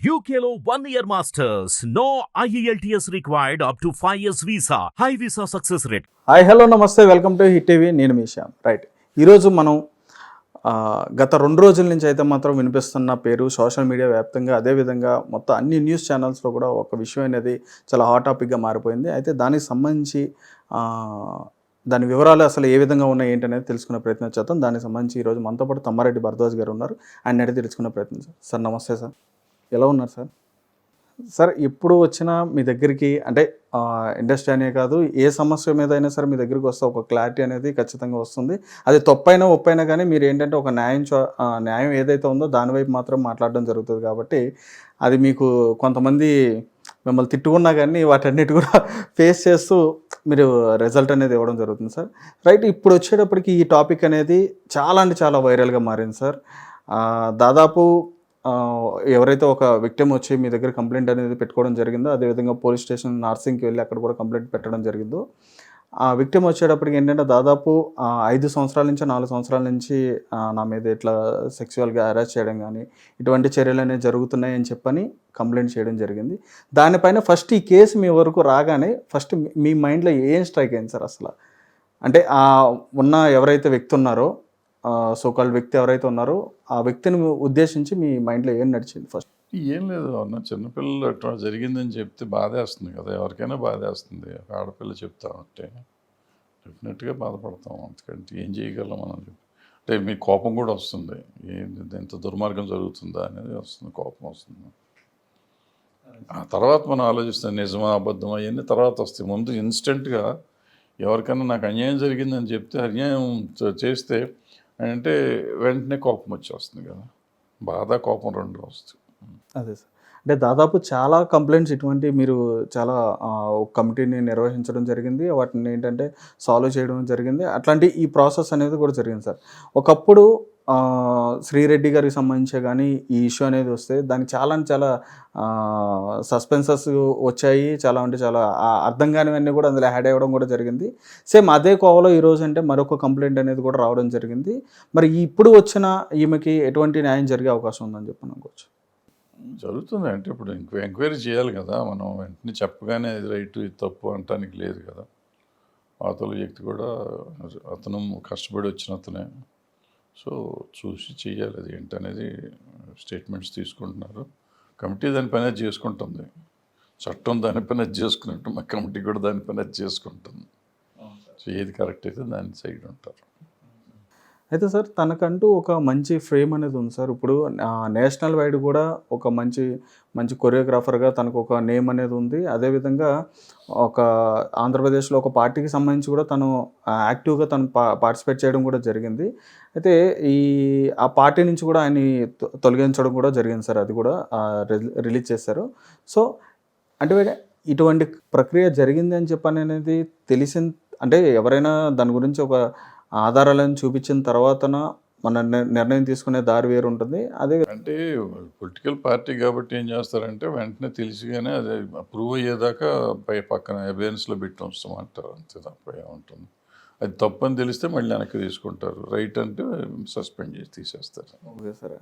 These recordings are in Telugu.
UKLO 1 year masters. No IELTS required up to 5 years visa. High visa success rate. Hi hello నమస్తే వెల్కమ్ టు హిట్ టీవీ. నేను మీ శ్యామ్. రైట్, ఈరోజు మనం గత 2 రోజుల నుంచి అయితే మాత్రం వినిపిస్తున్న పేరు సోషల్ మీడియా వ్యాప్తంగా, అదేవిధంగా మొత్తం అన్ని న్యూస్ ఛానల్స్లో కూడా ఒక విషయం అనేది చాలా హాట్ టాపిక్గా మారిపోయింది. అయితే దానికి సంబంధించి దాని వివరాలు అసలు ఏ విధంగా ఉన్నాయి ఏంటి అనేది తెలుసుకునే ప్రయత్నం చేద్దాం. దానికి సంబంధించి ఈరోజు మనతో పాటు తమ్మారెడ్డి భరద్వాజ్ గారు ఉన్నారు. ఆయన అడిగి తెలుసుకునే ప్రయత్నం చేద్దాం. సార్ నమస్తే సార్, ఎలా ఉన్నారు సార్? సార్ ఎప్పుడు వచ్చినా మీ దగ్గరికి, అంటే ఇండస్ట్రీ అనే కాదు, ఏ సమస్య మీద అయినా సరే మీ దగ్గరికి వస్తే ఒక క్లారిటీ అనేది ఖచ్చితంగా వస్తుంది. అది తప్పైనా ఒప్పైనా కానీ మీరు ఏంటంటే ఒక న్యాయం ఏదైతే ఉందో దాని వైపు మాత్రం మాట్లాడడం జరుగుతుంది. కాబట్టి అది మీకు కొంతమంది మిమ్మల్ని తిట్టుకున్నా కానీ వాటన్నిటి కూడా ఫేస్ చేస్తూ మీరు రిజల్ట్ అనేది ఇవ్వడం జరుగుతుంది సార్. రైట్, ఇప్పుడు వచ్చేటప్పటికి ఈ టాపిక్ అనేది చాలా అంటే చాలా వైరల్గా మారింది సార్. దాదాపు ఎవరైతే ఒక విక్టిమ్ వచ్చి మీ దగ్గర కంప్లైంట్ అనేది పెట్టుకోవడం జరిగిందో, అదేవిధంగా పోలీస్ స్టేషన్ నార్సింగ్కి వెళ్ళి అక్కడ కూడా కంప్లైంట్ పెట్టడం జరిగిందో, ఆ విక్టిమ్ వచ్చేటప్పటికి ఏంటంటే దాదాపు 5 సంవత్సరాల నుంచి 4 సంవత్సరాల నుంచి నా మీద ఇట్లా సెక్సువల్గా హెరాస్ చేయడం కానీ ఇటువంటి చర్యలు అనేవి జరుగుతున్నాయి అని చెప్పని కంప్లైంట్ చేయడం జరిగింది. దానిపైన ఫస్ట్ ఈ కేసు మీ వరకు రాగానే ఫస్ట్ మీ మైండ్లో ఏం స్ట్రైక్ అయింది సార్ అసలు? అంటే ఉన్న ఎవరైతే వ్యక్తి ఉన్నారో, సోకాల్డ్ వ్యక్తి ఎవరైతే ఉన్నారో ఆ వ్యక్తిని ఉద్దేశించి మీ మైండ్లో ఏం నడిచింది ఫస్ట్? ఏం లేదు అన్న, చిన్నపిల్లలు అట్లా జరిగిందని చెప్తే బాధేస్తుంది కదా, ఎవరికైనా బాధేస్తుంది. ఆడపిల్ల చెప్తా ఉంటే డెఫినెట్గా బాధపడతాం. అంతకంటే ఏం చేయగలం మనం? అంటే మీ కోపం కూడా వస్తుంది, ఎంత దుర్మార్గం జరుగుతుందా అనేది వస్తుంది, కోపం వస్తుంది. ఆ తర్వాత మనం ఆలోచిస్తాం నిజమా అబద్ధమా అవన్నీ తర్వాత వస్తాయి. ముందు ఇన్స్టెంట్గా ఎవరికైనా నాకు అన్యాయం జరిగిందని చెప్తే, అన్యాయం చేస్తే అంటే వెంటనే కోపం వచ్చేస్తుంది కదా, బాధ కోపం రెండు వస్తుంది. అదే సార్, అంటే దాదాపు చాలా కంప్లైంట్స్ ఇటువంటి మీరు చాలా కమిటీని నిర్వహించడం జరిగింది, వాటిని ఏంటంటే సాల్వ్ చేయడం జరిగింది. అట్లాంటి ఈ ప్రాసెస్ అనేది కూడా జరిగింది సార్. ఒకప్పుడు శ్రీరెడ్డి గారికి సంబంధించి కానీ ఈ ఇష్యూ అనేది వస్తే దానికి చాలా అంటే చాలా సస్పెన్సెస్ వచ్చాయి, చాలా అంటే చాలా అర్థం కానివన్నీ కూడా అందులో యాడ్ అవ్వడం కూడా జరిగింది. సేమ్ అదే కోవలో ఈరోజు అంటే మరొక కంప్లైంట్ అనేది కూడా రావడం జరిగింది. మరి ఇప్పుడు వచ్చిన ఈమెకి ఎటువంటి న్యాయం జరిగే అవకాశం ఉందని చెప్పి అనుకోవచ్చు? జరుగుతుంది అంటే ఇప్పుడు ఎంక్వైరీ చేయాలి కదా, మనం వెంటనే చెప్పగానే ఇది రైట్ ఇది తప్పు అంటానికి లేదు కదా. అవతల వ్యక్తి కూడా అతను కష్టపడి వచ్చిన అతనే, సో చూసి చేయాలి. అది ఏంటనేది స్టేట్మెంట్స్ తీసుకుంటున్నారు. కమిటీ దాని పని అది చేసుకుంటుంది, చట్టం దాని పని అది చేసుకున్నట్టు మా కమిటీ కూడా దాని పని అది చేసుకుంటుంది. సో ఏది కరెక్ట్ అయితే దాని సైడ్ ఉంటారు. అయితే సార్ తనకంటూ ఒక మంచి ఫ్రేమ్ అనేది ఉంది సార్. ఇప్పుడు నేషనల్ వైడ్ కూడా ఒక మంచి కొరియోగ్రాఫర్గా తనకు ఒక నేమ్ అనేది ఉంది. అదేవిధంగా ఒక ఆంధ్రప్రదేశ్లో ఒక పార్టీకి సంబంధించి కూడా తను యాక్టివ్గా తను పార్టిసిపేట్ చేయడం కూడా జరిగింది. అయితే ఆ పార్టీ నుంచి కూడా ఆయన్ని తొలగించడం కూడా జరిగింది సార్, అది కూడా రిలీజ్ చేశారు. సో అంటే ఇటువంటి ప్రక్రియ జరిగింది అని చెప్పని అనేది తెలిసింది అంటే ఎవరైనా దాని గురించి ఒక ఆధారాలను చూపించిన తర్వాతన మన నిర్ణయం తీసుకునే దారి వేరు ఉంటుంది. అదే అంటే పొలిటికల్ పార్టీ కాబట్టి ఏం చేస్తారంటే వెంటనే తెలిసిగానే అది ప్రూవ్ అయ్యేదాకా పక్కన ఎవిడెన్స్లో పెట్టి ఉంచమంటారు, అంతే తప్ప ఏముంటుంది. అది తప్పు అని తెలిస్తే మళ్ళీ వెనక్కి తీసుకుంటారు, రైట్ అంటే సస్పెండ్ చేసి తీసేస్తారు. ఓకే సార్,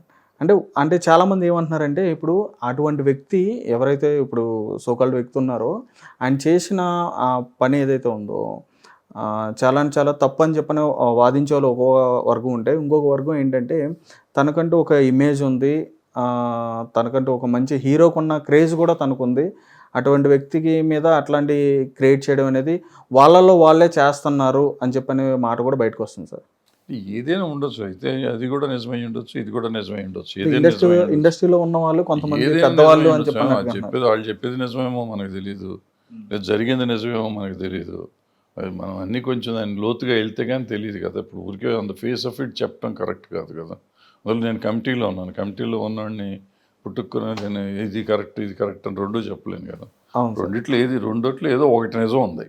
అంటే చాలామంది ఏమంటున్నారంటే ఇప్పుడు అటువంటి వ్యక్తి ఎవరైతే ఇప్పుడు సోకాల్డ్ వ్యక్తి ఉన్నారో ఆయన చేసిన ఆ పని ఏదైతే ఉందో చాలా తప్పు అని చెప్పని వాదించే వాళ్ళు ఒక వర్గం ఉంటే, ఇంకొక వర్గం ఏంటంటే తనకంటూ ఒక ఇమేజ్ ఉంది, తనకంటూ ఒక మంచి హీరోకున్న క్రేజ్ కూడా తనకుంది, అటువంటి వ్యక్తికి మీద అట్లాంటి క్రియేట్ చేయడం అనేది వాళ్ళలో వాళ్ళే చేస్తున్నారు అని చెప్పని మాట కూడా బయటకు వస్తుంది సార్. ఏదైనా ఉండొచ్చు, అయితే అది కూడా నిజమై ఉండొచ్చు, ఇది కూడా నిజమై ఉండొచ్చు. ఇండస్ట్రీలో ఉన్న వాళ్ళు కొంతమంది పెద్దవాళ్ళు అని చెప్పేది వాళ్ళు చెప్పేది నిజమేమో మనకు తెలియదు, జరిగింది నిజమేమో మనకు తెలియదు. అది మనం అన్నీ కొంచెం దాన్ని లోతుగా వెళ్తే కానీ తెలియదు కదా. ఇప్పుడు ఊరికే on the face of it చెప్పడం కరెక్ట్ కాదు కదా. అందులో నేను కమిటీలో ఉన్నాను, కమిటీలో ఉన్నవాడిని పుట్టుకుని నేను ఇది కరెక్ట్ అని రెండూ చెప్పలేను కదా. రెండిట్లో ఏదో ఒకటి నిజం ఉంది,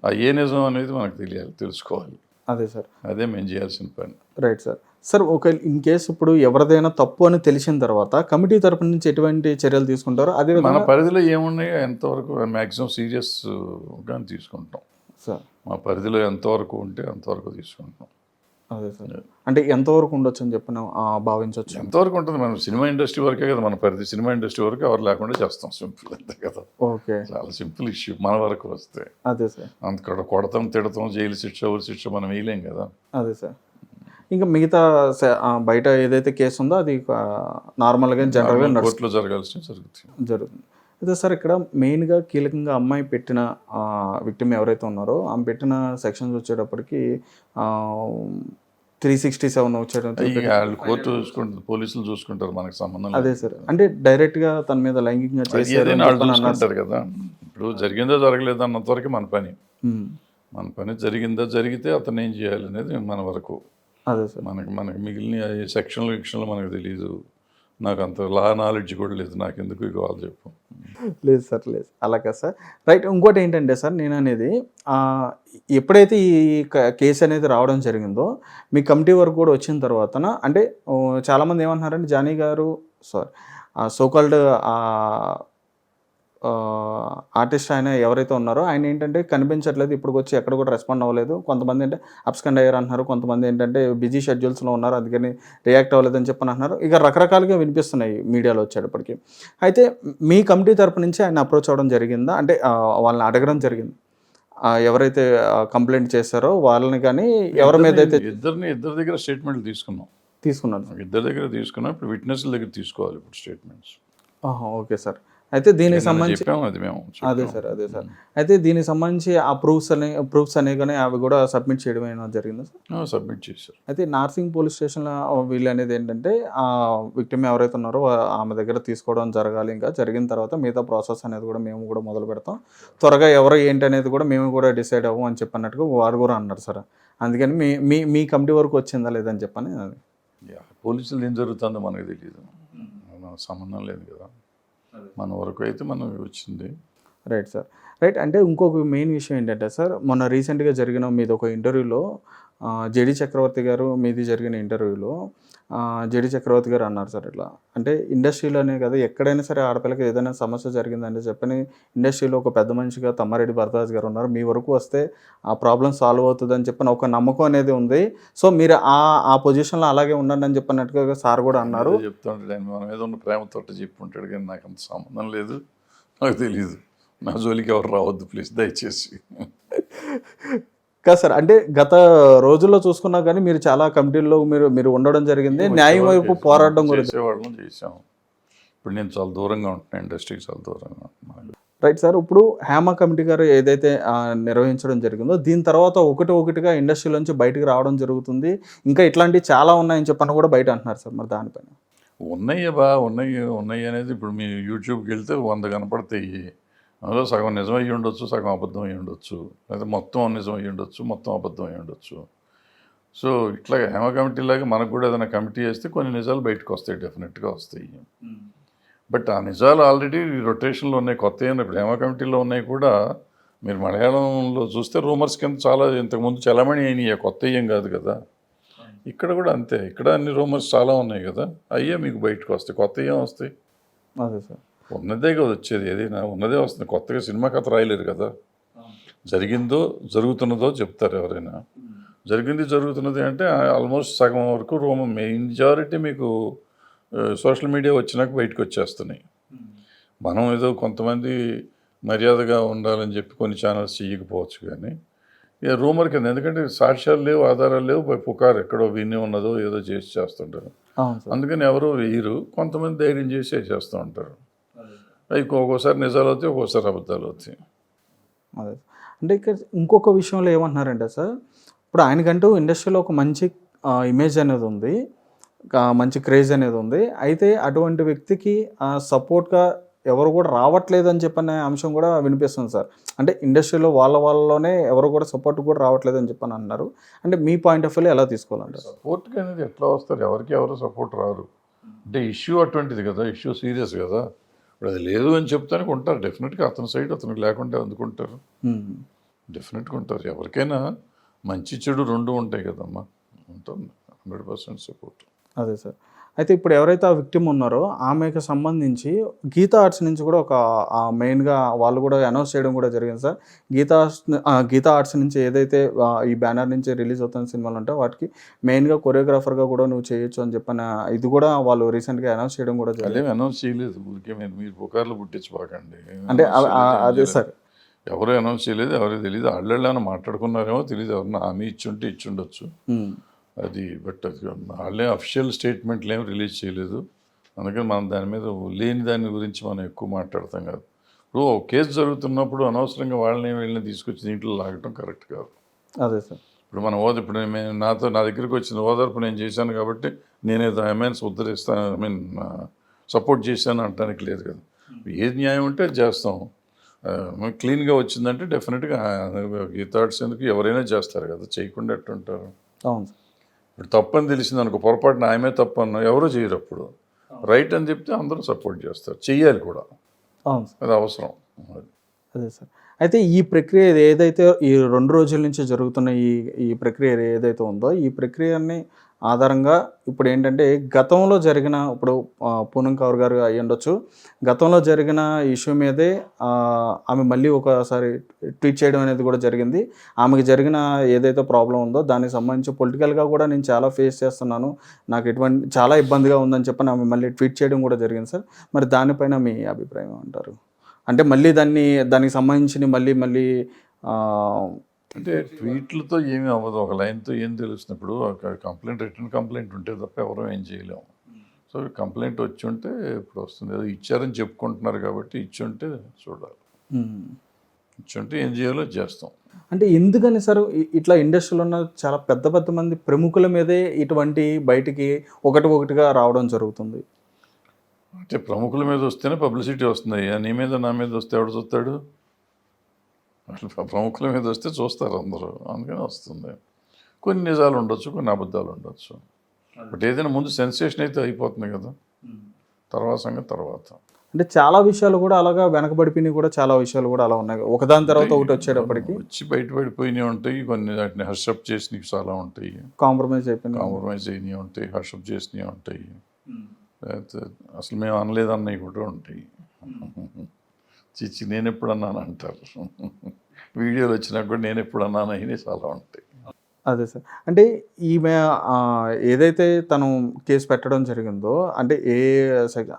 ఆ ఏ నిజం అనేది మనకు తెలియాలి, తెలుసుకోవాలి. అదే సార్, అదే మేము చేయాల్సిన పని. Right sir. సార్ ఒక ఇన్ కేసు ఇప్పుడు ఎవరిదైనా తప్పు అని తెలిసిన తర్వాత కమిటీ తరపు నుంచి ఎటువంటి చర్యలు తీసుకుంటారో అదే మన పరిధిలో ఏమున్నాయో ఎంతవరకు మ్యాక్సిమం సీరియస్గా తీసుకుంటాం సార్. మా పరిధిలో ఎంతవరకు ఉంటే అంతవరకు తీసుకుంటాం. అదే సార్. అంటే ఎంతవరకు ఉండొచ్చు అని చెప్పి భావించవచ్చు. ఎంతవరకు ఉంటుంది, మనం సినిమా ఇండస్ట్రీ వరకే కదా మన పరిధి. సినిమా ఇండస్ట్రీ వరకు ఎవరు లేకుండా చేస్తాం, సింపుల్ అంతే కదా. ఓకే. చాలా సింపుల్ ఇష్యూ మన వరకు వస్తే. అదే సార్. అంత కొడతాం తిడతాం, జైలు శిక్ష ఊరి శిక్ష మనం వేయలేం కదా. అదే సార్. ఇంకా మిగతా బయట ఏదైతే కేసు ఉందో అది నార్మల్గా జనరల్గా కోర్టులో జరగాల్సిన జరుగుతుంది. అయితే సార్ ఇక్కడ మెయిన్గా కీలకంగా అమ్మాయి పెట్టిన విక్టిమ్ ఎవరైతే ఉన్నారో ఆమె పెట్టిన సెక్షన్స్ వచ్చేటప్పటికి 367 వచ్చేటప్పుడు వాళ్ళు కోర్టు చూసుకుంటారు, పోలీసులు చూసుకుంటారు, మనకు సంబంధం లేదు. అదే సార్. అంటే డైరెక్ట్గా తన మీద లైంగికంగా చేశారు చూసుకుంటారు కదా. ఇప్పుడు జరిగిందో జరగలేదో అన్నంత వరకు మన పని. మన పని జరిగిందో జరిగితే అతను ఏం చేయాలి అనేది మన వరకు. అదే సార్. మనకి మిగిలిన సెక్షన్లు మనకు తెలియదు. నాకు అంత లా నాలెడ్జ్ కూడా లేదు, నాకు ఎందుకు ఇవ్వాలి చెప్పు. లేదు సార్, లేదు అలా కదా సార్. రైట్. ఇంకోటి ఏంటంటే సార్, నేను అనేది ఎప్పుడైతే ఈ కేసు అనేది రావడం జరిగిందో మీ కమిటీ వరకు కూడా వచ్చిన తర్వాత అంటే చాలామంది ఏమంటున్నారంటే జానీ గారు సోకాల్డ్ ఆర్టిస్ట్ ఆయన ఎవరైతే ఉన్నారో ఆయన ఏంటంటే కనిపించట్లేదు, ఇప్పుడు వచ్చి ఎక్కడ కూడా రెస్పాండ్ అవ్వలేదు. కొంతమంది అంటే అబ్స్కండ్ అయ్యారు అంటున్నారు, కొంతమంది ఏంటంటే బిజీ షెడ్యూల్స్లో ఉన్నారు అందుకని రియాక్ట్ అవ్వలేదని చెప్పని అంటున్నారు. ఇక రకరకాలుగా వినిపిస్తున్నాయి మీడియాలో వచ్చేటప్పటికి. అయితే మీ కమిటీ తరపు నుంచి ఆయన అప్రోచ్ అవ్వడం జరిగిందా, అంటే వాళ్ళని అడగడం జరిగింది ఎవరైతే కంప్లైంట్ చేశారో వాళ్ళని, కానీ ఎవరి మీద అయితే ఇద్దరి దగ్గర స్టేట్మెంట్లు తీసుకున్నాను. ఇద్దరి దగ్గర తీసుకున్నాం. ఇప్పుడు విట్నెస్ల దగ్గర తీసుకోవాలి ఇప్పుడు స్టేట్మెంట్స్. Okay sir. అయితే దీనికి సంబంధించి అదే సార్. అయితే దీనికి సంబంధించి ఆ ప్రూఫ్స్ అనేవి కానీ అవి కూడా సబ్మిట్ చేయడం అయినా జరిగిందా సార్? సబ్మిట్ చేశారు. అయితే నార్సింగ్ పోలీస్ స్టేషన్లో వీళ్ళు అనేది ఏంటంటే ఆ విక్టిమ్ ఎవరైతే ఉన్నారో ఆమె దగ్గర తీసుకోవడం జరగాలి. ఇంకా జరిగిన తర్వాత మిగతా ప్రాసెస్ అనేది కూడా మేము కూడా మొదలు పెడతాం, త్వరగా ఎవరు ఏంటి అనేది కూడా మేము కూడా డిసైడ్ అవ్వం అని చెప్పన్నట్టుగా వారు కూడా అన్నారు సార్. అందుకని మీ కమిటీ వరకు వచ్చిందా లేదని చెప్పని. పోలీసులు ఏం జరుగుతుందో మనకు తెలియదు, సంబంధం లేదు కదా. మన వరకు అయితే మనకు వచ్చింది. Right sir. రైట్. అంటే ఇంకొక మెయిన్ విషయం ఏంటంటే సార్, మొన్న రీసెంట్గా జరిగిన మీది ఒక ఇంటర్వ్యూలో జేడి చక్రవర్తి గారు మీది జరిగిన ఇంటర్వ్యూలో జేడి చక్రవర్తి గారు అన్నారు సార్, ఇట్లా అంటే ఇండస్ట్రీలోనే కదా ఎక్కడైనా సరే ఆడపిల్లకి ఏదైనా సమస్య జరిగిందంటే చెప్పని ఇండస్ట్రీలో ఒక పెద్ద మనిషిగా తమ్మారెడ్డి భరద్వాజ్ గారు ఉన్నారు, మీ వరకు వస్తే ఆ ప్రాబ్లం సాల్వ్ అవుతుందని చెప్పని ఒక నమ్మకం అనేది ఉంది. సో మీరు ఆ పొజిషన్లో అలాగే ఉండండి అని చెప్పినట్టుగా సార్ కూడా అన్నారు. చెప్తుంటాడు మన మీద ఉన్న ప్రేమతో చెప్పుంటాడు, కానీ నాకు అంత సంబంధం లేదు, నాకు తెలియదు, నా జోలికి ఎవరు రావద్దు ప్లీజ్ దయచేసి. కాదు సార్, అంటే గత రోజుల్లో చూసుకున్నా కానీ మీరు చాలా కమిటీల్లో మీరు ఉండడం జరిగింది, న్యాయం వైపు పోరాటం కూడా చేసేవాళ్ళం చేసాం. ఇప్పుడు నేను చాలా దూరంగా ఉంటున్నాను, ఇండస్ట్రీకి చాలా దూరంగా ఉంటున్నాను. Right sir. ఇప్పుడు హేమ కమిటీ గారు ఏదైతే నిర్వహించడం జరిగిందో దీని తర్వాత ఒకటిగా ఇండస్ట్రీలోంచి బయటకు రావడం జరుగుతుంది, ఇంకా ఇట్లాంటివి చాలా ఉన్నాయని చెప్పని కూడా బయట అంటున్నారు సార్. మరి దానిపైన ఉన్నాయి అనేది ఇప్పుడు మీ యూట్యూబ్కి వెళ్తే 100 కనపడతాయి. అందులో సగం నిజం అయ్యి ఉండొచ్చు, సగం అబద్ధం అయ్యి ఉండొచ్చు, లేదా మొత్తం నిజం అయ్యి ఉండొచ్చు, మొత్తం అబద్ధం అయ్యి ఉండొచ్చు. సో ఇట్లా హేమ కమిటీ లాగా మనకు కూడా ఏదైనా కమిటీ చేస్తే కొన్ని నిజాలు బయటకు వస్తాయి, డెఫినెట్గా వస్తాయి. బట్ ఆ నిజాలు ఆల్రెడీ రొటేషన్లో ఉన్నాయి, కొత్త ఇప్పుడు హేమ కమిటీలో ఉన్నాయి కూడా. మీరు మలయాళంలో చూస్తే రూమర్స్ కింద చాలా ఇంతకుముందు చలమణి అయినాయి, కొత్త ఏం కాదు కదా. ఇక్కడ కూడా అంతే, ఇక్కడ అన్ని రూమర్స్ చాలా ఉన్నాయి కదా, అయ్యే మీకు బయటకు వస్తాయి, కొత్త ఏం వస్తాయి. అదే సార్. ఉన్నదే కదా వచ్చేది, ఏదైనా ఉన్నదే వస్తుంది, కొత్తగా సినిమా కథ రాయలేరు కదా. జరిగిందో జరుగుతున్నదో చెప్తారు ఎవరైనా. జరుగుతున్నది అంటే ఆల్మోస్ట్ సగం వరకు మెజారిటీ మీకు సోషల్ మీడియా వచ్చినాక బయటకు వచ్చేస్తున్నాయి. మనం ఏదో కొంతమంది మర్యాదగా ఉండాలని చెప్పి కొన్ని ఛానల్స్ చేయకపోవచ్చు, కానీ ఇక రూమర్ కింద, ఎందుకంటే సాక్ష్యాలు లేవు, ఆధారాలు లేవు, పుకారు ఎక్కడో విని ఉన్నదో ఏదో చేస్తుంటారు. అందుకని ఎవరో వేయరు, కొంతమంది ధైర్యం చేసి చేస్తూ ఉంటారు. అవి ఒక్కోసారి నిజాలు అవుతాయి, ఒక్కోసారి అబద్ధాలు అవుతాయి. అదే అంటే ఇక్కడ ఇంకొక విషయంలో ఏమంటున్నారంటే సార్, ఇప్పుడు ఆయనకంటూ ఇండస్ట్రీలో ఒక మంచి ఇమేజ్ అనేది ఉంది, మంచి క్రేజ్ అనేది ఉంది. అయితే అటువంటి వ్యక్తికి సపోర్ట్గా ఎవరు కూడా రావట్లేదు అని చెప్పనే అంశం కూడా వినిపిస్తుంది సార్. అంటే ఇండస్ట్రీలో వాళ్ళలోనే ఎవరు కూడా సపోర్ట్ కూడా రావట్లేదు అని చెప్పని అన్నారు. అంటే మీ పాయింట్ ఆఫ్ వ్యూలో ఎలా తీసుకోవాలంటే సపోర్ట్కి అనేది ఎట్లా వస్తారు, ఎవరు సపోర్ట్ రారు. అంటే ఇష్యూ అటువంటిది కదా, ఇష్యూ సీరియస్ కదా. ఇప్పుడు అది లేదు అని చెప్తానికి ఉంటారు, డెఫినెట్గా అతని సైడ్ అతనికి లేకుండా అందుకుంటారు, డెఫినెట్గా ఉంటారు. ఎవరికైనా మంచి చెడు రెండు ఉంటాయి కదమ్మా, ఉంటుంది 100% సపోర్ట్. అదే సార్. అయితే ఇప్పుడు ఎవరైతే ఆ విక్టిమ్ ఉన్నారో ఆమెకు సంబంధించి గీతా ఆర్ట్స్ నుంచి కూడా ఒక మెయిన్గా వాళ్ళు కూడా అనౌన్స్ చేయడం కూడా జరిగింది సార్. గీతా ఆర్ట్స్ నుంచి ఏదైతే ఈ బ్యానర్ నుంచి రిలీజ్ అవుతున్న సినిమాలు ఉంటాయో వాటికి మెయిన్గా కొరియోగ్రాఫర్గా కూడా నువ్వు చేయొచ్చు అని చెప్పిన ఇది కూడా వాళ్ళు రీసెంట్గా అనౌన్స్ చేయడం కూడా జరిగింది. అదేమి అనౌన్స్ చేయలేదు, ఊరికే మీరు పుకార్లు పుట్టించుకోకండి. అంటే అదే సార్, ఎవరు అనౌన్స్ చేయలేదు, ఎవరికి తెలియదు. వాళ్ళేమైనా మాట్లాడుకున్నారేమో తెలియదు, ఎవరన్నా హామీ ఇచ్చుండొచ్చు అది. బట్ అది వాళ్ళే అఫిషియల్ స్టేట్మెంట్లు ఏమి రిలీజ్ చేయలేదు. అందుకని మనం దాని మీద లేని దాని గురించి మనం ఎక్కువ మాట్లాడతాం కాదు. ఇప్పుడు ఒక కేసు జరుగుతున్నప్పుడు అనవసరంగా వీళ్ళని తీసుకొచ్చి దీంట్లో లాగటం కరెక్ట్ కాదు. అదే సార్. ఇప్పుడు మన ఇప్పుడు నా దగ్గరికి వచ్చిన ఓదార్పు నేను చేశాను కాబట్టి నేనేదో ఎంఎన్స్ ఉద్ధరిస్తాను, సపోర్ట్ చేశాను అనడానికి లేదు కదా. ఏది న్యాయం ఉంటే అది చేస్తాం. క్లీన్గా వచ్చిందంటే డెఫినెట్గా గీతా ఆర్ట్స్ ఎందుకు ఎవరైనా చేస్తారు కదా, చేయకుండా ఎట్టుంటారు. అవును సార్. ఇప్పుడు తప్పని తెలిసింది అనుకో, పొరపాటున ఆమె తప్పు అన్నా ఎవరో చేయరు. అప్పుడు రైట్ అని చెప్తే అందరూ సపోర్ట్ చేస్తారు, చెయ్యాలి కూడా. అవును సార్, అది అవసరం. అదే సార్. అయితే ఈ ప్రక్రియ ఏదైతే ఈ 2 రోజుల నుంచి జరుగుతున్న ఈ ప్రక్రియ ఏదైతే ఉందో ఈ ప్రక్రియని ఆధారంగా ఇప్పుడు ఏంటంటే గతంలో జరిగిన ఇప్పుడు పూనం కౌర్ గారు అయ్యి ఉండొచ్చు, గతంలో జరిగిన ఇష్యూ మీదే ఆమె మళ్ళీ ఒకసారి ట్వీట్ చేయడం అనేది కూడా జరిగింది. ఆమెకి జరిగిన ఏదైతే ప్రాబ్లం ఉందో దానికి సంబంధించి పొలిటికల్గా కూడా నేను చాలా ఫేస్ చేస్తున్నాను, నాకు ఎటువంటి చాలా ఇబ్బందిగా ఉందని చెప్పని ఆమె మళ్ళీ ట్వీట్ చేయడం కూడా జరిగింది సార్. మరి దానిపైన మీ అభిప్రాయం అంటారు? అంటే మళ్ళీ దానికి సంబంధించి మళ్ళీ అంటే ట్వీట్లతో ఏమీ అవ్వదు, ఒక లైన్తో ఏం తెలుస్తున్నప్పుడు కంప్లైంట్, రిటర్న్ కంప్లైంట్ ఉంటే తప్ప ఎవరూ ఏం చేయలేము. సో కంప్లైంట్ వచ్చి ఉంటే ఇప్పుడు వస్తుంది, ఏదో ఇచ్చారని చెప్పుకుంటున్నారు కాబట్టి ఇచ్చి ఉంటే చూడాలి, ఇచ్చి ఉంటే ఏం చేయాలో చేస్తాం. అంటే ఎందుకని సార్ ఇట్లా ఇండస్ట్రీలో ఉన్న చాలా పెద్ద మంది ప్రముఖుల మీదే ఇటువంటి బయటికి ఒకటిగా రావడం జరుగుతుంది? అంటే ప్రముఖుల మీద వస్తేనే పబ్లిసిటీ వస్తుంది. నీ మీద నా మీద వస్తే ఎవడు చూస్తాడు? ప్రముఖుల మీద వస్తే చూస్తారు అందరూ, అందుకని వస్తుంది. కొన్ని నిజాలు ఉండొచ్చు, కొన్ని అబద్ధాలు ఉండొచ్చు. బట్ ఏదైనా ముందు సెన్సేషన్ అయితే అయిపోతుంది కదా, తర్వాత సంగతి తర్వాత. అంటే చాలా విషయాలు కూడా అలాగా వెనకబడిపోయినాయి, కూడా చాలా విషయాలు కూడా అలా ఉన్నాయి, ఒకదాని తర్వాత ఒకటి వచ్చేటప్పటికి వచ్చి బయటపడిపోయినవి ఉంటాయి, కొన్ని వాటిని హర్షప్ చేసినవి చాలా ఉంటాయి, కాంప్రమైజ్ అయినవి ఉంటాయి, హర్షప్ చేసినవి ఉంటాయి, అసలు మేము అనలేదన్నవి కూడా ఉంటాయి. చిచ్చి నేను ఎప్పుడు అన్నాను అంటారు, వీడియోలు వచ్చినా కూడా నేను ఎప్పుడు అన్నాను అయినా చాలా ఉంటాయి. అదే సార్. అంటే ఈమె ఏదైతే తను కేసు పెట్టడం జరిగిందో అంటే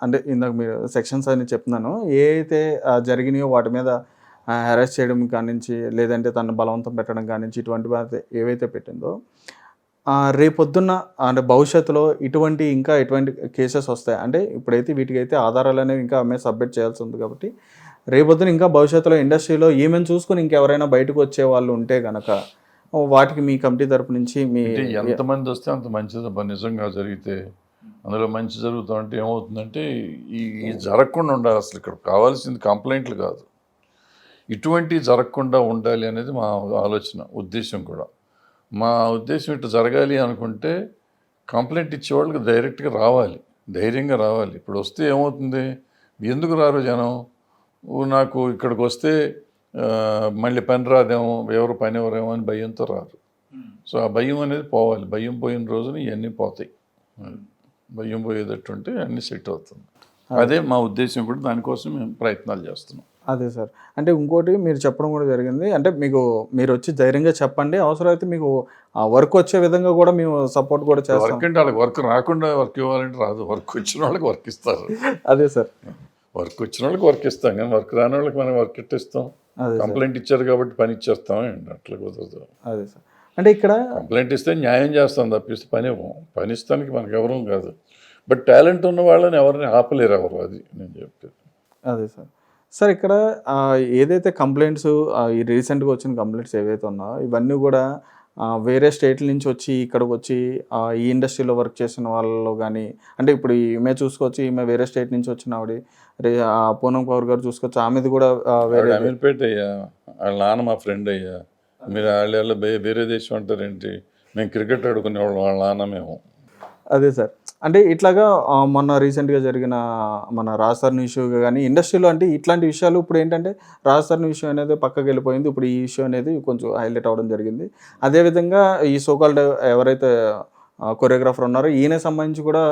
అంటే ఇందాక మీరు సెక్షన్స్ అని చెప్తున్నాను, ఏ అయితే జరిగినాయో వాటి మీద అరెస్ట్ చేయడం కానించి లేదంటే తను బలవంతం పెట్టడం కానించి ఇటువంటి ఏవైతే పెట్టిందో రేపొద్దున్న అంటే భవిష్యత్తులో ఎటువంటి కేసెస్ వస్తాయి అంటే ఇప్పుడైతే వీటికైతే ఆధారాలు అనేవి ఇంకా ఆమె సబ్మిట్ చేయాల్సి ఉంది కాబట్టి రేపొద్దున ఇంకా భవిష్యత్తులో ఇండస్ట్రీలో ఈమెను చూసుకుని ఇంకెవరైనా బయటకు వచ్చే వాళ్ళు ఉంటే కనుక వాటికి మీ కమిటీ తరపు నుంచి ఎంతమంది వస్తే అంత మంచిది. నిజంగా జరిగితే అందులో మంచి జరుగుతూ ఉంటే ఏమవుతుందంటే ఈ జరగకుండా ఉండాలి. అసలు ఇక్కడ కావాల్సింది కంప్లైంట్లు కాదు, ఇటువంటివి జరగకుండా ఉండాలి అనేది మా ఆలోచన, ఉద్దేశం కూడా. మా ఉద్దేశం ఇట్లా జరగాలి అనుకుంటే కంప్లైంట్ ఇచ్చేవాళ్ళకి డైరెక్ట్గా రావాలి, ధైర్యంగా రావాలి. ఇప్పుడు వస్తే ఏమవుతుంది, ఎందుకు రారు జనం? నాకు ఇక్కడికి వస్తే మళ్ళీ పని రాదేమో, పని ఎవరేమో అని భయంతో రారు. సో ఆ భయం అనేది పోవాలి. భయం పోయిన రోజున ఇవన్నీ పోతాయి. భయం పోయేటట్టు ఉంటే అన్నీ సెట్ అవుతుంది. అదే మా ఉద్దేశం కూడా, దానికోసం మేము ప్రయత్నాలు చేస్తున్నాం. అదే సార్. అంటే ఇంకోటి మీరు చెప్పడం కూడా జరిగింది, అంటే మీరు వచ్చి ధైర్యంగా చెప్పండి, అవసరమైతే మీకు వర్క్ వచ్చే విధంగా కూడా మేము సపోర్ట్ కూడా చేస్తాం. వర్క్ అంటే వాళ్ళకి వర్క్ రాకుండా వర్క్ ఇవ్వాలంటే రాదు, వర్క్ వచ్చిన వాళ్ళకి వర్క్ ఇస్తారు. అదే సార్, వర్క్ వచ్చిన వాళ్ళకి వర్క్ ఇస్తాం, కానీ వర్క్ రాని వాళ్ళకి మనం వర్క్ ఇస్తాం. కంప్లైంట్ ఇచ్చారు కాబట్టి పని ఇచ్చేస్తాం, అట్లా కుదరదు. అదే సార్. అంటే ఇక్కడ కంప్లైంట్ ఇస్తే న్యాయం చేస్తాం తప్పిస్తే పని ఇస్తానికి మనకు ఎవరూ కాదు. బట్ టాలెంట్ ఉన్న వాళ్ళని ఎవరిని ఆపలేరు ఎవరు, అది నేను చెప్పేది. అదే సార్. సార్ ఇక్కడ ఏదైతే కంప్లైంట్స్ ఈ రీసెంట్గా వచ్చిన కంప్లైంట్స్ ఏవైతే ఉన్నాయో ఇవన్నీ కూడా వేరే స్టేట్ల నుంచి వచ్చి ఇక్కడికి వచ్చి ఈ ఇండస్ట్రీలో వర్క్ చేసిన వాళ్ళలో కానీ, అంటే ఇప్పుడు ఈమె చూసుకోవచ్చు, ఈమె వేరే స్టేట్ నుంచి వచ్చిన ఆవిడ పూనం కౌర్ గారు చూసుకోవచ్చు, ఆమెది కూడా వేరే అమీర్పేట అయ్యా, వాళ్ళ నాన్న మా ఫ్రెండ్ అయ్యా. మీరు వాళ్ళ వేరే దేశం అంటారేంటి? మేము క్రికెట్ ఆడుకునేవాళ్ళం, వాళ్ళ నాన్న మేము. అదే సార్. అంటే ఇట్లాగా మొన్న రీసెంట్గా జరిగిన మన రాజధాని ఇష్యూ కానీ ఇండస్ట్రీలో అంటే ఇట్లాంటి విషయాలు ఇప్పుడు ఏంటంటే రాజధాని ఇష్యూ అనేది పక్కకి వెళ్ళిపోయింది, ఇప్పుడు ఈ ఇష్యూ అనేది కొంచెం హైలైట్ అవ్వడం జరిగింది. అదేవిధంగా ఈ సోకాల్డ్ ఎవరైతే కొరియోగ్రాఫర్ ఉన్నారో ఈయన సంబంధించి కూడా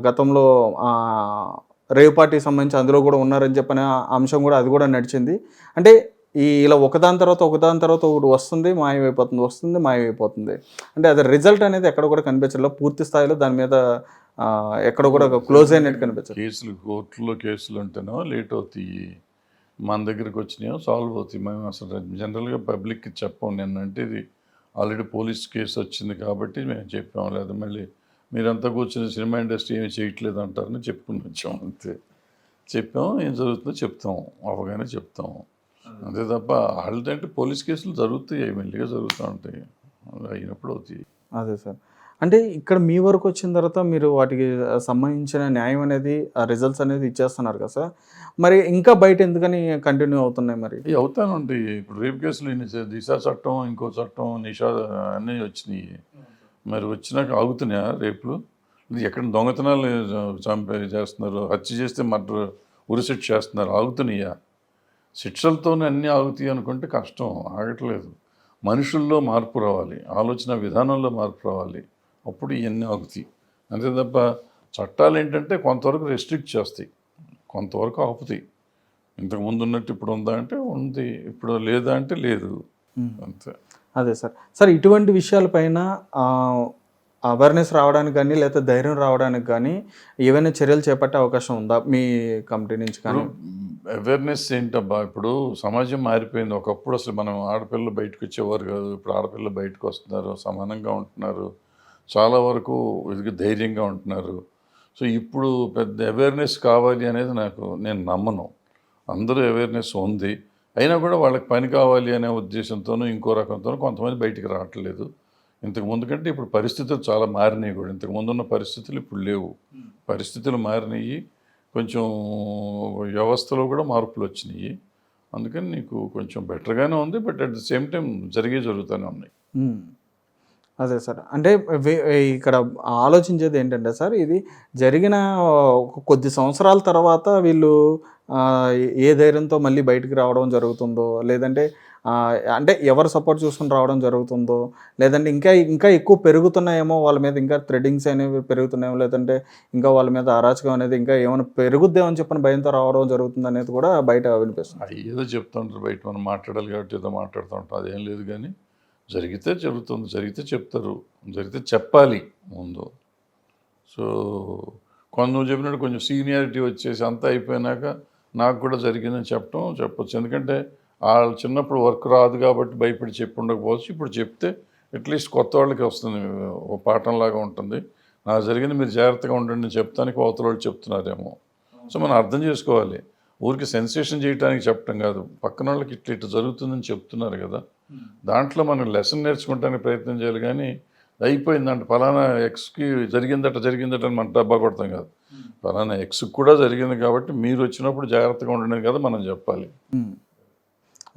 గతంలో రేవ్ పార్టీకి సంబంధించి అందులో కూడా ఉన్నారని చెప్పిన అంశం కూడా అది కూడా నడిచింది. అంటే ఇలా ఒకదాని తర్వాత ఒకటి వస్తుంది మాయమైపోతుంది. అంటే అది రిజల్ట్ అనేది ఎక్కడ కూడా కనిపించలేదు, పూర్తి స్థాయిలో దాని మీద ఎక్కడ కూడా క్లోజ్ అయినట్టు కనిపించదు. కేసులు కోర్టులో కేసులు ఉంటేనో లేట్ అవుతాయి, మన దగ్గరికి వచ్చినాయో సాల్వ్ అవుతాయి. మేము అసలు జనరల్గా పబ్లిక్కి చెప్పాం. నిన్నంటే ఇది ఆల్రెడీ పోలీస్ కేసు వచ్చింది కాబట్టి మేము చెప్పాం, లేదా మళ్ళీ మీరంతా కూర్చొని సినిమా ఇండస్ట్రీ ఏమి చేయట్లేదు అంటారని చెప్పుకుని వచ్చాం. అంతే చెప్పాం, ఏం జరుగుతుందో చెప్తాం, అవగానే చెప్తాం. అంతే తప్ప వాళ్ళంటే పోలీస్ కేసులు జరుగుతాయి, మెల్లిగా జరుగుతూ ఉంటాయి, అయినప్పుడు అవుతాయి. అదే సార్, అంటే ఇక్కడ మీ వరకు వచ్చిన తర్వాత మీరు వాటికి సంబంధించిన న్యాయం అనేది రిజల్ట్స్ అనేది ఇచ్చేస్తున్నారు కదా సార్, మరి ఇంకా బయట ఎందుకని కంటిన్యూ అవుతున్నాయి? మరి అవుతానండి. ఇప్పుడు రేపు కేసులు దిశ చట్టం, ఇంకో చట్టం, నిషా అన్నీ వచ్చినాయి. మరి వచ్చినాక ఆగుతున్నాయా రేపులు? ఎక్కడ దొంగతనాలు చేస్తున్నారు, హత్య చేస్తే మర్డర్ ఉరిశిక్ష చేస్తున్నారు, ఆగుతున్నాయా? శిక్షలతోనే అన్నీ ఆగుతాయి అనుకుంటే కష్టం, ఆగట్లేదు. మనుషుల్లో మార్పు రావాలి, ఆలోచన విధానంలో మార్పు రావాలి, అప్పుడు ఇవన్నీ ఆగుతాయి. అంతే తప్ప చట్టాలు ఏంటంటే కొంతవరకు రెస్ట్రిక్ట్ చేస్తాయి, కొంతవరకు ఆపుతాయి. ఇంతకుముందు ఉన్నట్టు ఇప్పుడు ఉందా అంటే ఉంది, ఇప్పుడు లేదా అంటే లేదు, అంతే. అదే సార్ ఇటువంటి విషయాలపైన అవేర్నెస్ రావడానికి కానీ లేకపోతే ధైర్యం రావడానికి కానీ ఏవైనా చర్యలు చేపట్టే అవకాశం ఉందా మీ కమిటీ నుంచి? కానీ అవేర్నెస్ ఏంటబ్బా, ఇప్పుడు సమాజం మారిపోయింది. ఒకప్పుడు అసలు మనం ఆడపిల్లలు బయటకు వచ్చేవారు కాదు, ఇప్పుడు ఆడపిల్లలు బయటకు వస్తున్నారు, సమానంగా ఉంటున్నారు, చాలా వరకు ఇది ధైర్యంగా ఉంటున్నారు. సో ఇప్పుడు పెద్ద అవేర్నెస్ కావాలి అనేది నేను నమ్మను. అందరూ అవేర్నెస్ ఉంది, అయినా కూడా వాళ్ళకి పని కావాలి అనే ఉద్దేశంతోనూ ఇంకో రకంతోనూ కొంతమంది బయటికి రావట్లేదు. ఇంతకుముందు కంటే ఇప్పుడు పరిస్థితులు చాలా మారినాయి కూడా. ఇంతకుముందు ఉన్న పరిస్థితులు ఇప్పుడు లేవు, పరిస్థితులు మారినాయి, కొంచెం వ్యవస్థలో కూడా మార్పులు వచ్చినాయి. అందుకని నీకు కొంచెం బెటర్గానే ఉంది, but at the same time జరుగుతూనే ఉన్నాయి. అదే సార్, అంటే ఇక్కడ ఆలోచించేది ఏంటంటే సార్, ఇది జరిగిన కొద్ది సంవత్సరాల తర్వాత వీళ్ళు ఏ ధైర్యంతో మళ్ళీ బయటికి రావడం జరుగుతుందో, లేదంటే అంటే ఎవరు సపోర్ట్ చూసుకుని రావడం జరుగుతుందో, లేదంటే ఇంకా ఎక్కువ పెరుగుతున్నాయేమో వాళ్ళ మీద, ఇంకా థ్రెడ్డింగ్స్ అనేవి పెరుగుతున్నాయేమో, లేదంటే ఇంకా వాళ్ళ మీద అరాచకం అనేది ఇంకా ఏమైనా పెరుగుద్దేమో అని చెప్పిన భయంతో రావడం జరుగుతుంది అనేది కూడా బయట వినిపిస్తుంది. ఏదో చెప్తుంటారు బయట, మనం మాట్లాడాలి కాబట్టి ఏదో మాట్లాడుతూ ఉంటాం, అదేం లేదు. కానీ జరిగితే జరుగుతుంది, జరిగితే చెప్తారు, జరిగితే చెప్పాలి ముందు. సో నువ్వు చెప్పినట్టు కొంచెం సీనియారిటీ వచ్చేసి అంతా అయిపోయినాక నాకు కూడా జరిగిందని చెప్పొచ్చు. ఎందుకంటే వాళ్ళు చిన్నప్పుడు వర్క్ రాదు కాబట్టి భయపడి చెప్పి ఉండకపోవచ్చు. ఇప్పుడు చెప్తే అట్లీస్ట్ కొత్త వాళ్ళకి వస్తుంది, ఓ పాఠంలాగా ఉంటుంది. నాకు జరిగింది, మీరు జాగ్రత్తగా ఉండండి చెప్తానికి అవతల వాళ్ళు చెప్తున్నారేమో. సో మనం అర్థం చేసుకోవాలి, ఊరికి సెన్సేషన్ చేయడానికి చెప్పడం కాదు, పక్కన వాళ్ళకి ఇట్లా జరుగుతుందని చెప్తున్నారు కదా, దాంట్లో మనం లెసన్ నేర్చుకోవడానికి ప్రయత్నం చేయాలి. కానీ అయిపోయిందంటే ఫలానా ఎక్స్కి జరిగిందట అని మనం డబ్బా కొడతాం కాదు. ఫలానా ఎక్స్కి కూడా జరిగింది కాబట్టి మీరు వచ్చినప్పుడు జాగ్రత్తగా ఉండడం కదా మనం చెప్పాలి.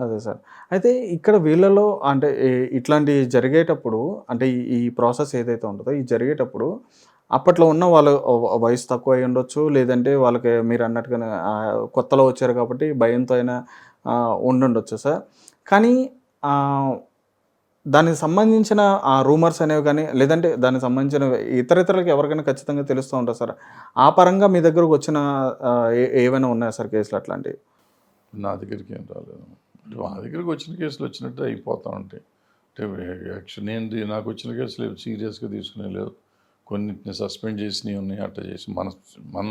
అదే సార్, అయితే ఇక్కడ వీళ్ళలో అంటే ఇట్లాంటి జరిగేటప్పుడు, అంటే ఈ ప్రాసెస్ ఏదైతే ఉంటుందో ఈ జరిగేటప్పుడు అప్పట్లో ఉన్న వాళ్ళు వయసు తక్కువ అయి ఉండొచ్చు, లేదంటే వాళ్ళకి మీరు అన్నట్టుగా కొత్తలో వచ్చారు కాబట్టి భయంతో అయినా ఉండుండొచ్చు సార్. కానీ దానికి సంబంధించిన రూమర్స్ అనేవి కానీ, లేదంటే దానికి సంబంధించిన ఇతరులకి ఎవరికైనా ఖచ్చితంగా తెలుస్తూ ఉంటారు సార్. ఆ పరంగా మీ దగ్గరకు వచ్చిన ఏవైనా ఉన్నాయా సార్ కేసులు అట్లాంటివి? నా దగ్గరికి ఏం రాలేదు. మా దగ్గరికి వచ్చిన కేసులు వచ్చినట్టు అయిపోతూ ఉంటాయి. అంటే యాక్చువల్లీ నాకు వచ్చిన కేసులు సీరియస్గా తీసుకునే లేదు, కొన్నిటిని సస్పెండ్ చేసినవి ఉన్నాయి, అట్లా చేసి మనం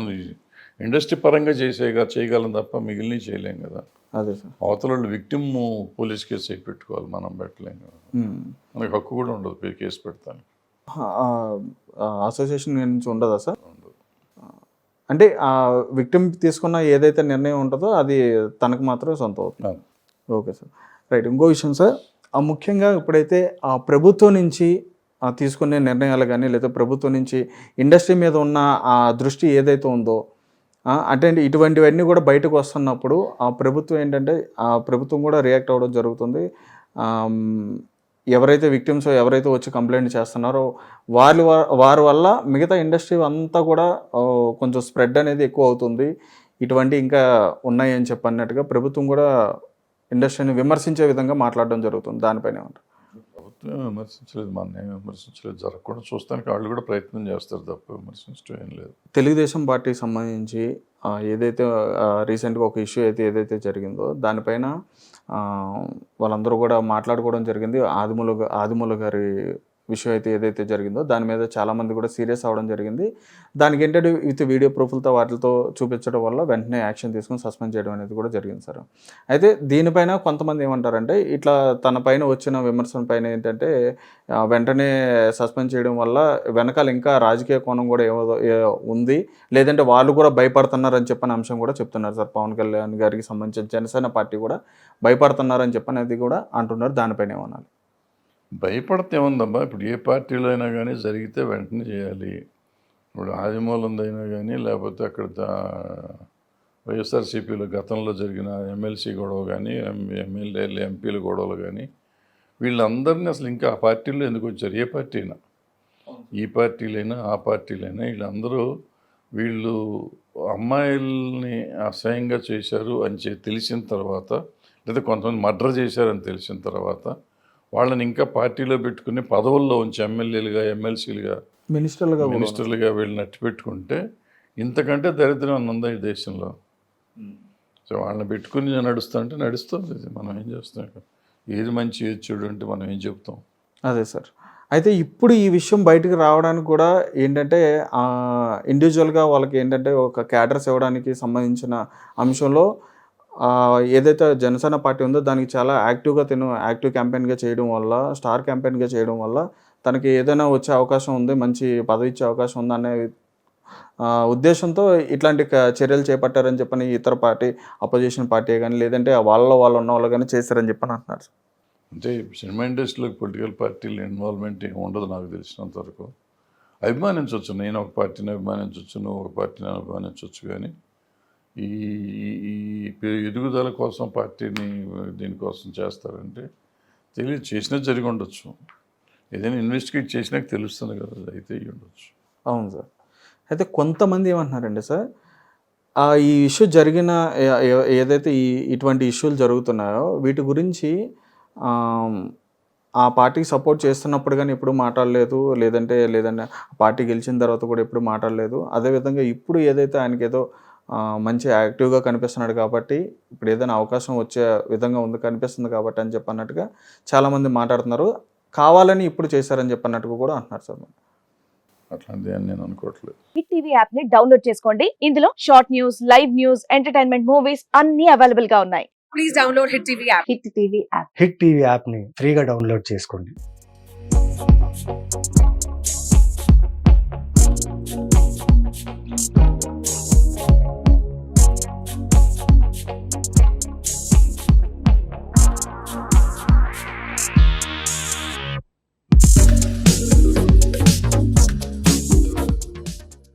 ఇండస్ట్రీ పరంగా చేయగలం తప్ప మిగిలినవి చేయలేం కదా. అదే సార్, అవతల వాళ్ళు విక్టిమ్ పోలీస్ కేసు అయి పెట్టుకోవాలి, మనం పెట్టలేం కదా, మనకి హక్కు కూడా ఉండదు కేసు పెడతాను. అసోసియేషన్ నుంచి ఉండదా సార్? ఉండదు. అంటే ఆ విక్టిమ్ తీసుకున్న ఏదైతే నిర్ణయం ఉంటుందో అది తనకు మాత్రమే సొంతం అవుతుంది. Okay sir, right. ఇంకో విషయం సార్, ముఖ్యంగా ఇప్పుడైతే ఆ ప్రభుత్వం నుంచి తీసుకునే నిర్ణయాలు కానీ, లేదా ప్రభుత్వం నుంచి ఇండస్ట్రీ మీద ఉన్న ఆ దృష్టి ఏదైతే ఉందో, అంటే ఇటువంటివన్నీ కూడా బయటకు వస్తున్నప్పుడు ఆ ప్రభుత్వం ఏంటంటే ఆ ప్రభుత్వం కూడా రియాక్ట్ అవ్వడం జరుగుతుంది. ఎవరైతే విక్టిమ్స్ ఎవరైతే వచ్చి కంప్లైంట్ చేస్తున్నారో వారి వల్ల మిగతా ఇండస్ట్రీ అంతా కూడా కొంచెం స్ప్రెడ్ అనేది ఎక్కువ అవుతుంది, ఇటువంటి ఇంకా ఉన్నాయి అని చెప్పన్నట్టుగా ప్రభుత్వం కూడా ఇండస్ట్రీని విమర్శించే విధంగా మాట్లాడడం జరుగుతుంది. దానిపైన ఏమంటారు? విమర్శించలేదు, మన విమర్శించలేదు. జరగకుండా చూస్తానికి వాళ్ళు కూడా ప్రయత్నం చేస్తారు తప్ప విమర్శించడం ఏం లేదు. తెలుగుదేశం పార్టీకి సంబంధించి ఏదైతే రీసెంట్గా ఒక ఇష్యూ అయితే ఏదైతే జరిగిందో దానిపైన వాళ్ళందరూ కూడా మాట్లాడుకోవడం జరిగింది. ఆదిమూల గారి విషయం అయితే ఏదైతే జరిగిందో దాని మీద చాలామంది కూడా సీరియస్ అవ్వడం జరిగింది. దానికి ఏంటంటే విత్ వీడియో ప్రూఫ్లతో వాటితో చూపించడం వల్ల వెంటనే యాక్షన్ తీసుకుని సస్పెండ్ చేయడం అనేది కూడా జరిగింది సార్. అయితే దీనిపైన కొంతమంది ఏమంటారంటే ఇట్లా తన పైన వచ్చిన విమర్శన పైన ఏంటంటే వెంటనే సస్పెండ్ చేయడం వల్ల వెనకాల ఇంకా రాజకీయ కోణం కూడా ఉంది, లేదంటే వాళ్ళు కూడా భయపడుతున్నారని చెప్పని అంశం కూడా చెప్తున్నారు సార్. పవన్ కళ్యాణ్ గారికి సంబంధించిన జనసేన పార్టీ కూడా భయపడుతున్నారని చెప్పనేది కూడా అంటున్నారు. దానిపైన ఏమన్నారు? భయపడితే ఏముందమ్మా, ఇప్పుడు ఏ పార్టీలో అయినా కానీ జరిగితే వెంటనే చేయాలి. ఇప్పుడు ఆదిమూలందైనా కానీ లేకపోతే అక్కడ వైఎస్ఆర్సీపీలో గతంలో జరిగిన ఎమ్మెల్సీ గొడవ కానీ ఎమ్మెల్యేలు ఎంపీల గొడవలు కానీ వీళ్ళందరినీ అసలు ఇంకా ఆ పార్టీలో ఎందుకు వచ్చారు? ఏ పార్టీ అయినా, ఈ పార్టీలైనా ఆ పార్టీలైనా వీళ్ళు అమ్మాయిల్ని అసహ్యంగా చేశారు అని తెలిసిన తర్వాత, లేదా కొంతమంది మర్డర్ చేశారని తెలిసిన తర్వాత వాళ్ళని ఇంకా పార్టీలో పెట్టుకుని పదవుల్లో ఉంచి ఎమ్మెల్యేలుగా ఎమ్మెల్సీలుగా మినిస్టర్లుగా వీళ్ళు నట్టి పెట్టుకుంటే ఇంతకంటే దరిద్రం ఉందా ఈ దేశంలో? సో వాళ్ళని పెట్టుకుని నడుస్తుంటే నడుస్తుంది. మనం ఏం చేస్తాం? ఏది మంచి ఏది చెడు అంటే మనం ఏం చెప్తాం? అదే సార్. అయితే ఇప్పుడు ఈ విషయం బయటకు రావడానికి కూడా ఏంటంటే ఇండివిజువల్గా వాళ్ళకి ఏంటంటే ఒక క్యాడర్స్ ఇవ్వడానికి సంబంధించిన అంశంలో ఏదైతే జనసేన పార్టీ ఉందో దానికి చాలా యాక్టివ్ క్యాంపెయిన్గా చేయడం వల్ల, స్టార్ క్యాంపెయిన్గా చేయడం వల్ల తనకి ఏదైనా వచ్చే అవకాశం ఉంది, మంచి పదవి ఇచ్చే అవకాశం ఉంది అనే ఉద్దేశంతో ఇట్లాంటి చర్యలు చేపట్టారని చెప్పని ఇతర పార్టీ అపోజిషన్ పార్టీ కానీ లేదంటే వాళ్ళు ఉన్న వాళ్ళు కానీ చేశారని చెప్పని అంటున్నారు. అంటే సినిమా ఇండస్ట్రీలో పొలిటికల్ పార్టీలు ఇన్వాల్వ్మెంట్ ఏమి ఉండదు నాకు తెలిసినంత వరకు. అభిమానించవచ్చు, నేను ఒక పార్టీని అభిమానించవచ్చు, నువ్వు ఒక పార్టీని అభిమానించవచ్చు, కానీ ఈ ఎదుగుదల కోసం పార్టీని దీనికోసం చేస్తారంటే తెలియదు. చేసినది జరిగి ఉండొచ్చు, ఏదైనా ఇన్వెస్టిగేట్ చేసినాక తెలుస్తుంది కదా, అయితే అయ్యి ఉండొచ్చు. అవును సార్. అయితే కొంతమంది ఏమంటున్నారండి సార్, ఈ ఇష్యూ జరిగిన ఏదైతే ఇటువంటి ఇష్యూలు జరుగుతున్నాయో వీటి గురించి ఆ పార్టీకి సపోర్ట్ చేస్తున్నప్పుడు కానీ ఎప్పుడు మాట్లాడలేదు, లేదంటే పార్టీ గెలిచిన తర్వాత కూడా ఎప్పుడు మాట్లాడలేదు. అదేవిధంగా ఇప్పుడు ఏదైతే ఆయనకి ఏదో మంచి యాక్టివ్గా కనిపిస్తున్నాడు కాబట్టి ఇప్పుడు ఏదైనా అవకాశం వచ్చే విధంగా కనిపిస్తుంది కాబట్టి అని చెప్పన్నట్టుగా చాలామంది మాట్లాడుతున్నారు. కావాలని ఇప్పుడు చేశారని చెప్పన్నట్టుగా కూడా అంటున్నారు సార్. అట్లాంటిది అని నేను అనుకోవట్లేదు. హిట్ టీవీ యాప్ ని డౌన్లోడ్ చేసుకోండి. ఇందులో short news, live news, entertainment movies అన్ని అవైలబుల్ గా ఉన్నాయి. Please download hit TV app. Hit TV app ని ఫ్రీగా డౌన్లోడ్ చేసుకోండి.